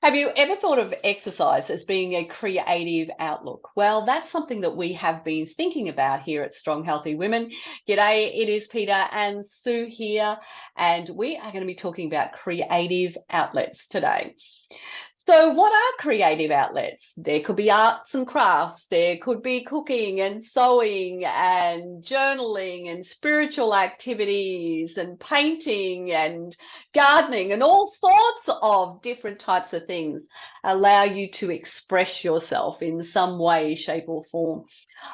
Have you ever thought of exercise as being a creative outlook? Well, that's something that we have been thinking about here at Strong Healthy Women. G'day, it is Peter and Sue here, and we are going to be talking about creative outlets today. So what are creative outlets? There could be arts and crafts, there could be cooking and sewing and journaling and spiritual activities and painting and gardening, and all sorts of different types of things allow you to express yourself in some way, shape or form.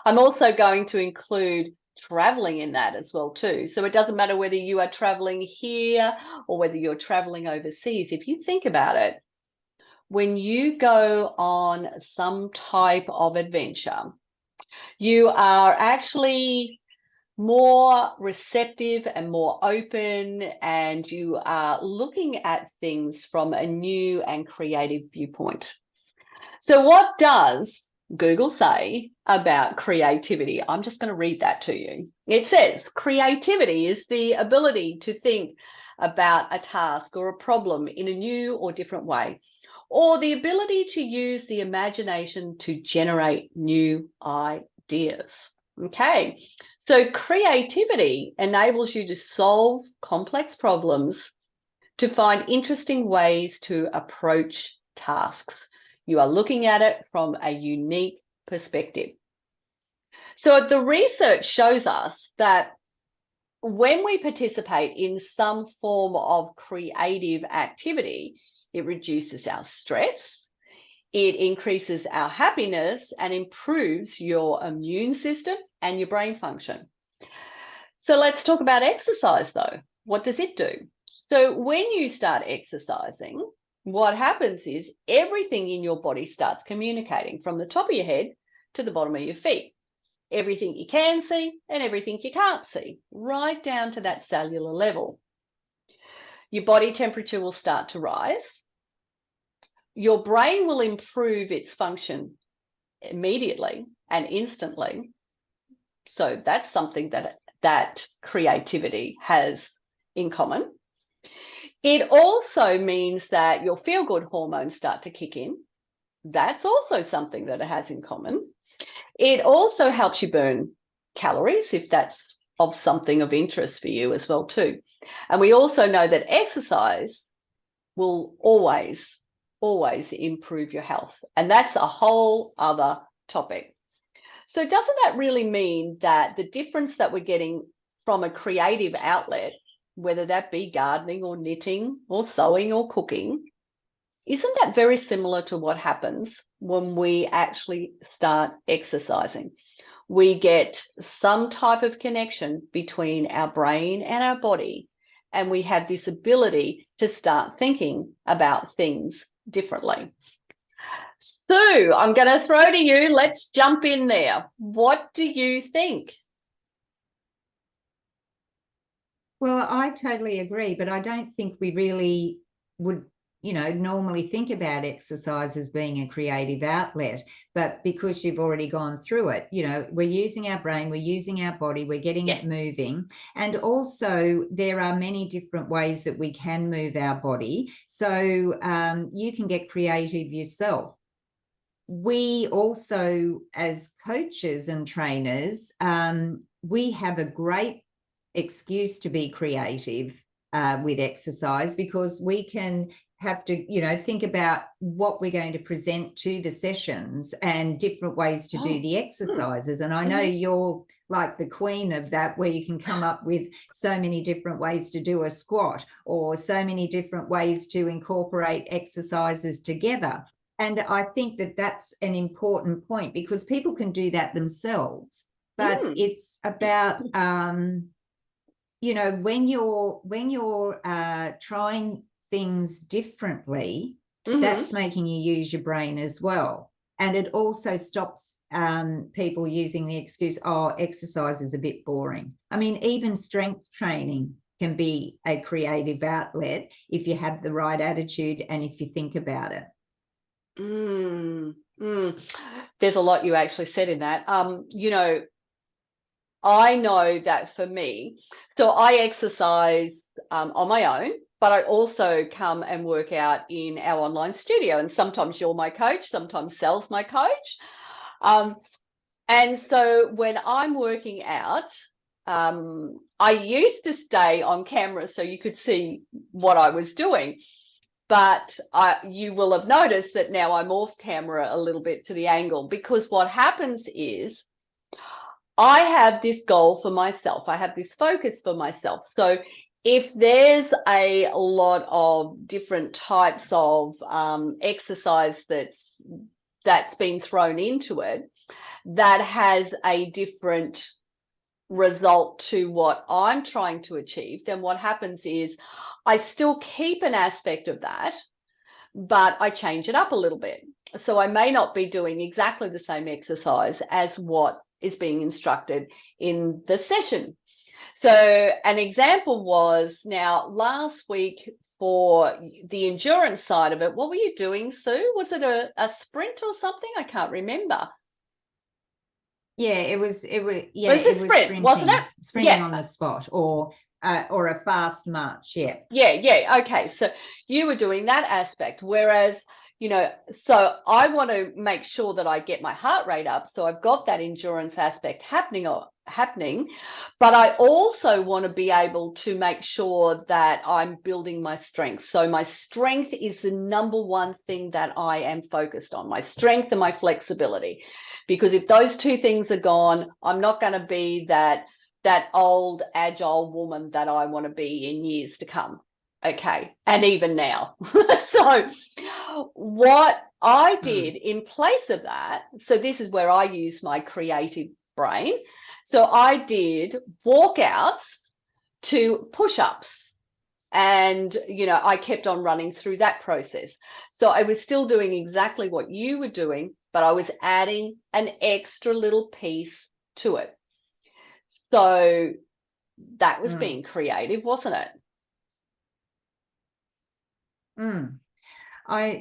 I'm also going to include traveling in that as well too. So it doesn't matter whether you are traveling here or whether you're traveling overseas. If you think about it, when you go on some type of adventure, you are actually more receptive and more open, and you are looking at things from a new and creative viewpoint. So what does Google say about creativity? I'm just going to read that to you. It says, creativity is the ability to think about a task or a problem in a new or different way, or the ability to use the imagination to generate new ideas. Okay, so creativity enables you to solve complex problems, to find interesting ways to approach tasks. You are looking at it from a unique perspective. So the research shows us that when we participate in some form of creative activity, it reduces our stress, it increases our happiness, and improves your immune system and your brain function. So let's talk about exercise though. What does it do? So when you start exercising, what happens is everything in your body starts communicating from the top of your head to the bottom of your feet. Everything you can see and everything you can't see, right down to that cellular level. Your body temperature will start to rise. Your brain will improve its function immediately and instantly. So that's something that creativity has in common. It also means that your feel-good hormones start to kick in. That's also something that it has in common. It also helps you burn calories, if that's of something of interest for you as well too. And we also know that exercise will always improve your health. And that's a whole other topic. So doesn't that really mean that the difference that we're getting from a creative outlet, whether that be gardening or knitting or sewing or cooking, isn't that very similar to what happens when we actually start exercising? We get some type of connection between our brain and our body, and we have this ability to start thinking about things differently. Sue, I'm going to throw to you. Let's jump in there. What do you think? Well, I totally agree, but I don't think we really would, normally think about exercise as being a creative outlet. But because you've already gone through it, we're using our brain, we're using our body, we're getting it moving. And also there are many different ways that we can move our body. So you can get creative yourself. We also, as coaches and trainers, we have a great excuse to be creative with exercise, because we can have to, think about what we're going to present to the sessions and different ways to do the exercises. And I know you're like the queen of that, where you can come up with so many different ways to do a squat, or so many different ways to incorporate exercises together. And I think that that's an important point, because people can do that themselves, but it's about when you're trying things differently, that's making you use your brain as well. And it also stops people using the excuse, exercise is a bit boring. I mean, even strength training can be a creative outlet if you have the right attitude and if you think about it. There's a lot you actually said in that. I know that for me, so I exercise on my own, but I also come and work out in our online studio. And sometimes you're my coach, sometimes Sal's my coach. And so when I'm working out, I used to stay on camera so you could see what I was doing. But you will have noticed that now I'm off camera a little bit to the angle, because what happens is I have this goal for myself. I have this focus for myself. So if there's a lot of different types of exercise that's been thrown into it that has a different result to what I'm trying to achieve, then what happens is I still keep an aspect of that, but I change it up a little bit. So I may not be doing exactly the same exercise as what is being instructed in the session. So an example was, now last week for the endurance side of it, what were you doing, Sue? Was it a sprint or something? I can't remember. Yeah, it was Yeah, it was sprint, wasn't it? sprinting Yeah. on the spot, or a fast march. Yeah. Okay. So you were doing that aspect, whereas, so I want to make sure that I get my heart rate up. So I've got that endurance aspect happening, but I also want to be able to make sure that I'm building my strength. So my strength is the number one thing that I am focused on, my strength and my flexibility. Because if those two things are gone, I'm not going to be that old agile woman that I want to be in years to come. Okay. And even now. So what I did in place of that, so this is where I use my creative brain. So I did walkouts to push-ups. And, I kept on running through that process. So I was still doing exactly what you were doing, but I was adding an extra little piece to it. So that was being creative, wasn't it?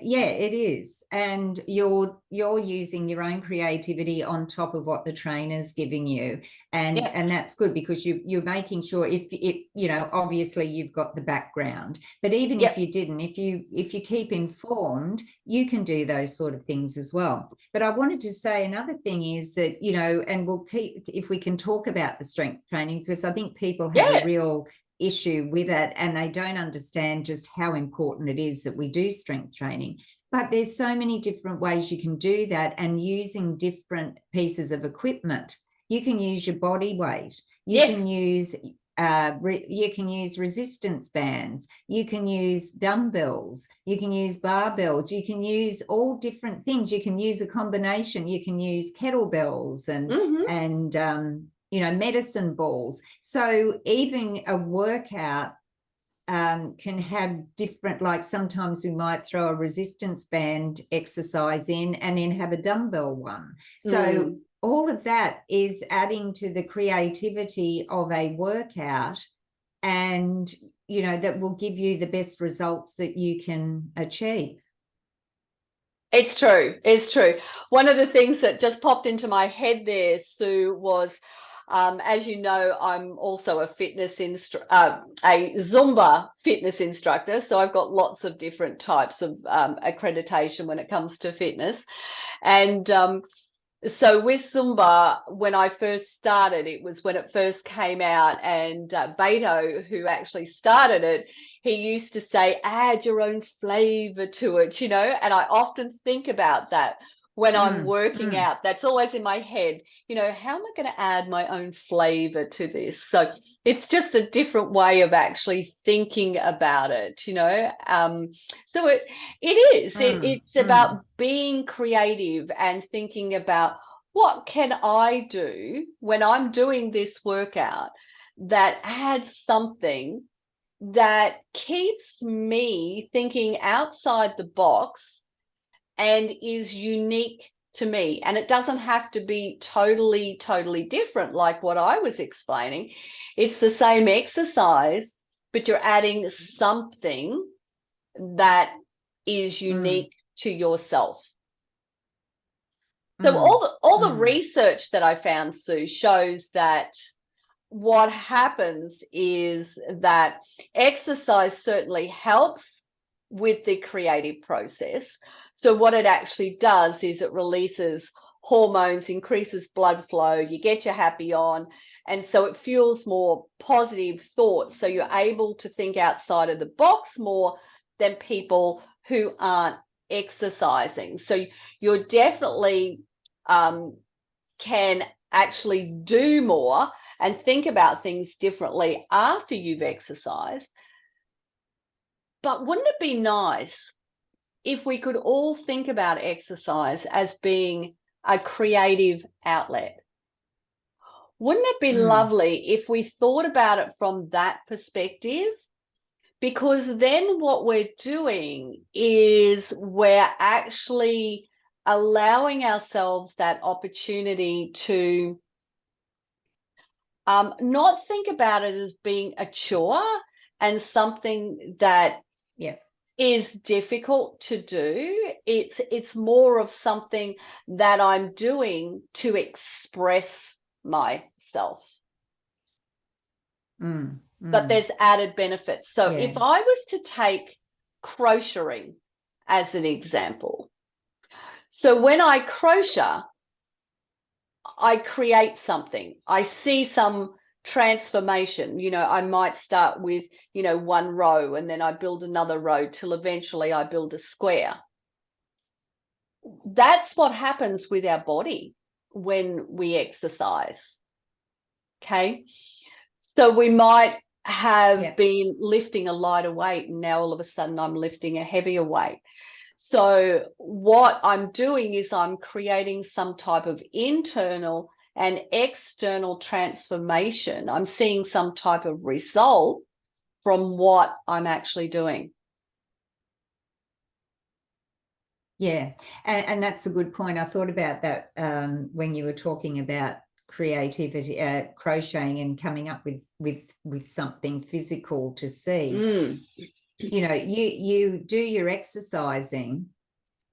Yeah, it is. And you're using your own creativity on top of what the trainer's giving you. And that's good, because you're making sure, if obviously you've got the background, but even if you didn't, if you keep informed, you can do those sort of things as well. But I wanted to say another thing is that, and we'll keep, if we can talk about the strength training, because I think people have a real issue with it, and they don't understand just how important it is that we do strength training. But there's so many different ways you can do that, and using different pieces of equipment. You can use your body weight. You can use resistance bands. You can use dumbbells. You can use barbells. You can use all different things. You can use a combination. You can use kettlebells and medicine balls. So even a workout can have different, like sometimes we might throw a resistance band exercise in and then have a dumbbell one. So all of that is adding to the creativity of a workout, and, that will give you the best results that you can achieve. It's true. One of the things that just popped into my head there, Sue, was, as you know, I'm also a Zumba fitness instructor. So I've got lots of different types of accreditation when it comes to fitness. And so with Zumba, when I first started, it was when it first came out, and Beto, who actually started it, he used to say, add your own flavor to it, and I often think about that when I'm working out. That's always in my head, how am I going to add my own flavor to this? So it's just a different way of actually thinking about it, so it's about being creative and thinking about, what can I do when I'm doing this workout that adds something that keeps me thinking outside the box and is unique to me. And it doesn't have to be totally different like what I was explaining. It's the same exercise, but you're adding something that is unique to yourself. So all the research that I found, Sue, shows that what happens is that exercise certainly helps with the creative process. So what it actually does is it releases hormones, increases blood flow, you get your happy on, and so it fuels more positive thoughts. So you're able to think outside of the box more than people who aren't exercising. So you're definitely can actually do more and think about things differently after you've exercised. But wouldn't it be nice if we could all think about exercise as being a creative outlet? Wouldn't it be lovely if we thought about it from that perspective? Because then what we're doing is we're actually allowing ourselves that opportunity to not think about it as being a chore and something that Yeah. is difficult to do. It's more of something that I'm doing to express myself. But there's added benefits. So Yeah. if I was to take crocheting as an example, so when I crochet, I create something. I see some transformation. I might start with, one row, and then I build another row till eventually I build a square. That's what happens with our body when we exercise. Okay. So we might have been lifting a lighter weight, and now all of a sudden I'm lifting a heavier weight. So what I'm doing is I'm creating some type of internal and external transformation. I'm seeing some type of result from what I'm actually doing. Yeah, and that's a good point. I thought about that when you were talking about creativity, crocheting, and coming up with something physical to see. You do your exercising,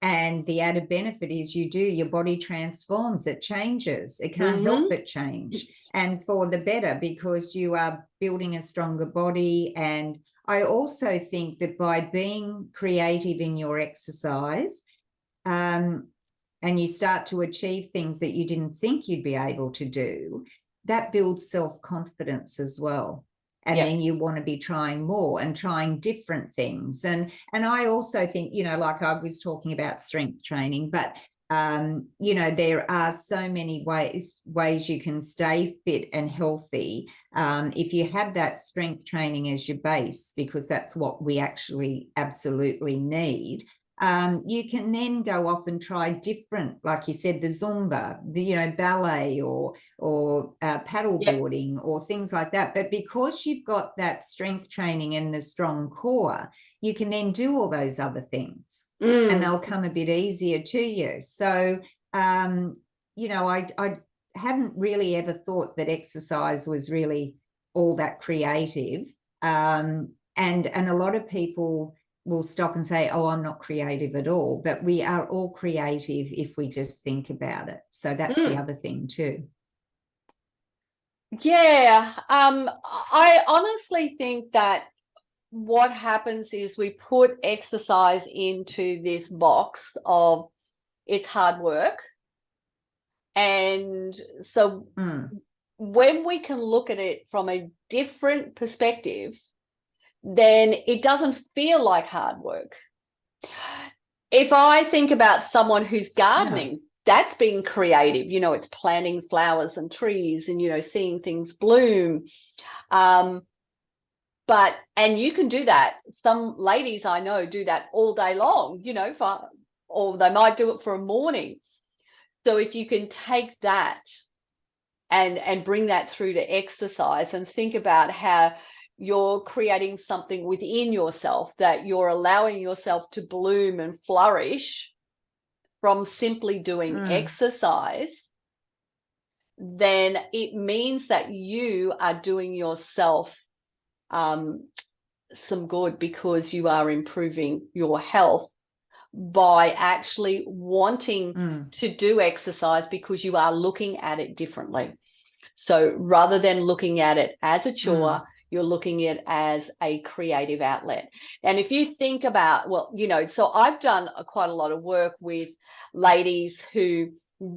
and the added benefit is your body transforms, it changes, it can't help but change, and for the better, because you are building a stronger body. And I also think that by being creative in your exercise, and you start to achieve things that you didn't think you'd be able to do, that builds self-confidence as well. And then you want to be trying more and trying different things. And I also think, like I was talking about strength training, but there are so many ways you can stay fit and healthy if you have that strength training as your base, because that's what we actually absolutely need. You can then go off and try different, like you said, the Zumba, the ballet, or paddleboarding, or things like that. But because you've got that strength training and the strong core, you can then do all those other things, and they'll come a bit easier to you. So I hadn't really ever thought that exercise was really all that creative, and a lot of people will stop and say, oh, I'm not creative at all. But we are all creative if we just think about it. So that's the other thing too. Yeah. I honestly think that what happens is we put exercise into this box of it's hard work. And so when we can look at it from a different perspective, then it doesn't feel like hard work. If I think about someone who's gardening, that's being creative. It's planting flowers and trees and, seeing things bloom. And you can do that. Some ladies I know do that all day long, or they might do it for a morning. So if you can take that and bring that through to exercise and think about how you're creating something within yourself, that you're allowing yourself to bloom and flourish from simply doing exercise, then it means that you are doing yourself some good, because you are improving your health by actually wanting to do exercise, because you are looking at it differently. So rather than looking at it as a chore, Mm. you're looking at it as a creative outlet. And if you think about, well, you know, so I've done quite a lot of work with ladies who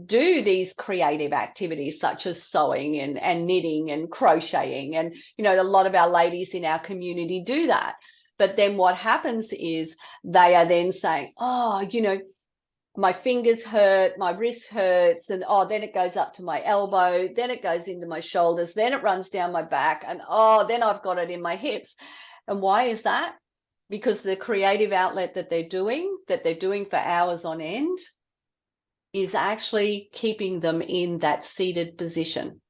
do these creative activities such as sewing and knitting and crocheting. And, you know, a lot of our ladies in our community do that. But then what happens is they are then saying, oh, you know, my fingers hurt, my wrist hurts, and oh, then it goes up to my elbow, then it goes into my shoulders, then it runs down my back, and oh, then I've got it in my hips. And why is that? Because the creative outlet that they're doing for hours on end, is actually keeping them in that seated position.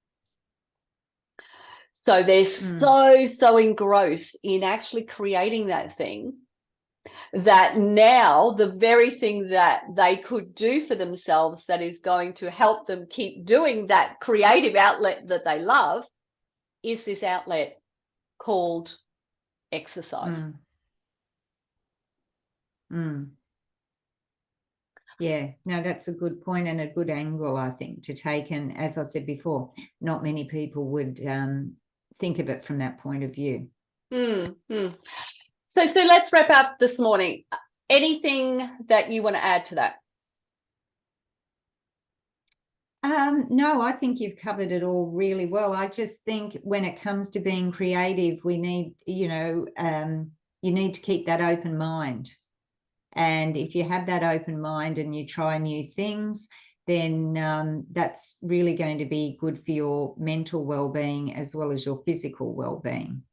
So they're so engrossed in actually creating that thing, that now the very thing that they could do for themselves that is going to help them keep doing that creative outlet that they love is this outlet called exercise. Yeah, no, that's a good point and a good angle, I think, to take. And as I said before, not many people would think of it from that point of view. So let's wrap up this morning. Anything that you want to add to that? No, I think you've covered it all really well. I just think when it comes to being creative, we need, you know, you need to keep that open mind. And if you have that open mind and you try new things, then that's really going to be good for your mental well-being as well as your physical well-being.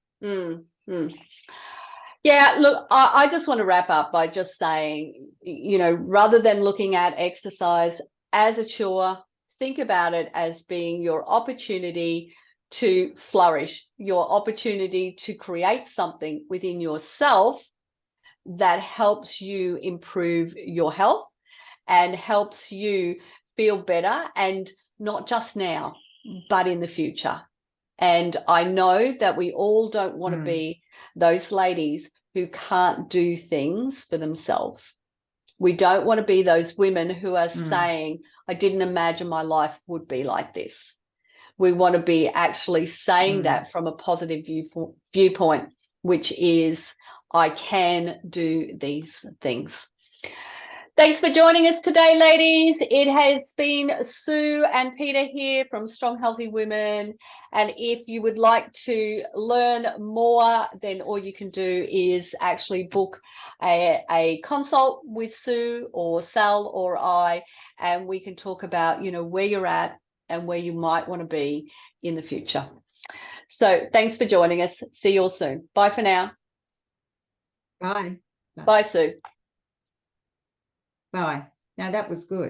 Yeah, look, I just want to wrap up by just saying, you know, rather than looking at exercise as a chore, think about it as being your opportunity to flourish, your opportunity to create something within yourself that helps you improve your health and helps you feel better, and not just now, but in the future. And I know that we all don't want to be those ladies who can't do things for themselves. We don't want to be those women who are saying, I didn't imagine my life would be like this. We want to be actually saying that from a positive viewpoint, which is, I can do these things. Thanks for joining us today, ladies. It has been Sue and Peter here from Strong Healthy Women. And if you would like to learn more, then all you can do is actually book a consult with Sue or Sal or I, and we can talk about, you know, where you're at and where you might want to be in the future. So thanks for joining us. See you all soon. Bye for now. Bye. Bye, Sue. Bye. Now that was good.